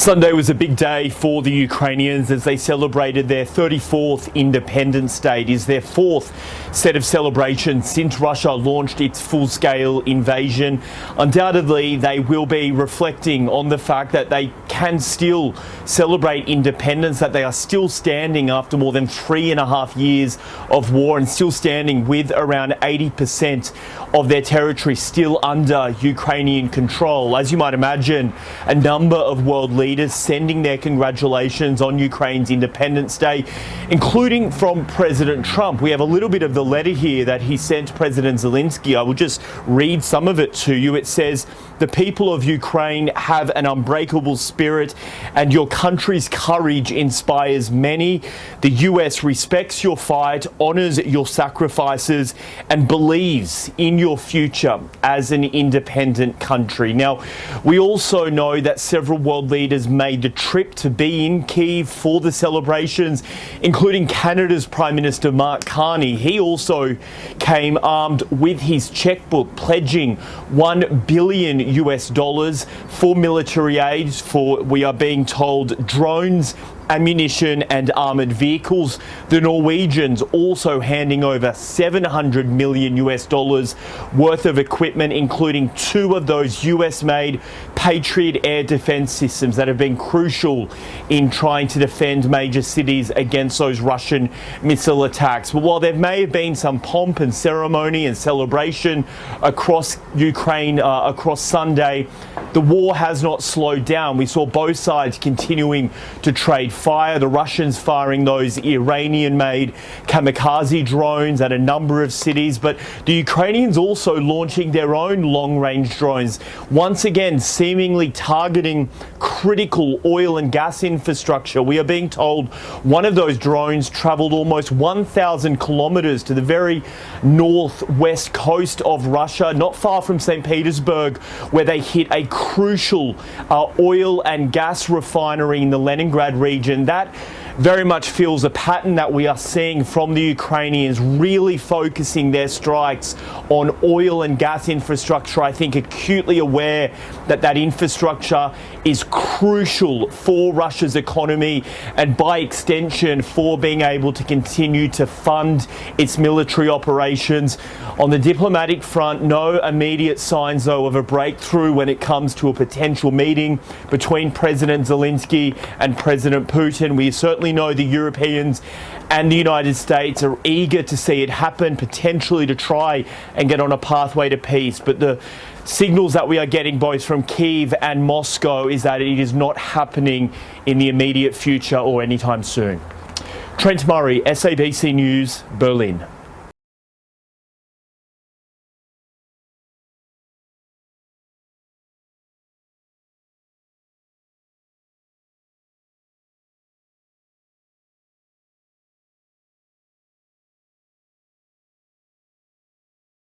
Sunday was a big day for the Ukrainians as they celebrated their 34th Independence Day. It is their fourth set of celebrations since Russia launched its full-scale invasion. Undoubtedly, they will be reflecting on the fact that they can still celebrate independence, that they are still standing after more than 3.5 years of war and still standing with around 80% of their territory still under Ukrainian control. As you might imagine, a number of world leaders sending their congratulations on Ukraine's Independence Day, including from President Trump. We have a little bit of the letter here that he sent President Zelenskyy. I will just read some of it to you. It says, "The people of Ukraine have an unbreakable spirit and your country's courage inspires many. The US respects your fight, honors your sacrifices and believes in your future as an independent country." Now, we also know that several world leaders made the trip to be in Kyiv for the celebrations, including Canada's Prime Minister Mark Carney. He also came armed with his checkbook, pledging $1 billion for military aid for, we are being told, drones, ammunition and armoured vehicles. The Norwegians also handing over $700 million worth of equipment, including 2 of those US-made Patriot air defence systems that have been crucial in trying to defend major cities against those Russian missile attacks. But while there may have been some pomp and ceremony and celebration across Ukraine across Sunday, the war has not slowed down. We saw both sides continuing to trade fire, the Russians firing those Iranian-made kamikaze drones at a number of cities, but the Ukrainians also launching their own long-range drones, once again seemingly targeting critical oil and gas infrastructure. We are being told one of those drones travelled almost 1,000 kilometres to the very northwest coast of Russia, not far from St. Petersburg, where they hit a crucial oil and gas refinery in the Leningrad region. That very much feels a pattern that we are seeing from the Ukrainians, really focusing their strikes on oil and gas infrastructure. I think acutely aware that that infrastructure is crucial for Russia's economy and by extension for being able to continue to fund its military operations. On the diplomatic front, no immediate signs though of a breakthrough when it comes to a potential meeting between President Zelenskyy and President Putin. We certainly know the Europeans and the United States are eager to see it happen, potentially to try and get on a pathway to peace. But the signals that we are getting both from Kyiv and Moscow is that it is not happening in the immediate future or anytime soon. Trent Murray, SABC News, Berlin.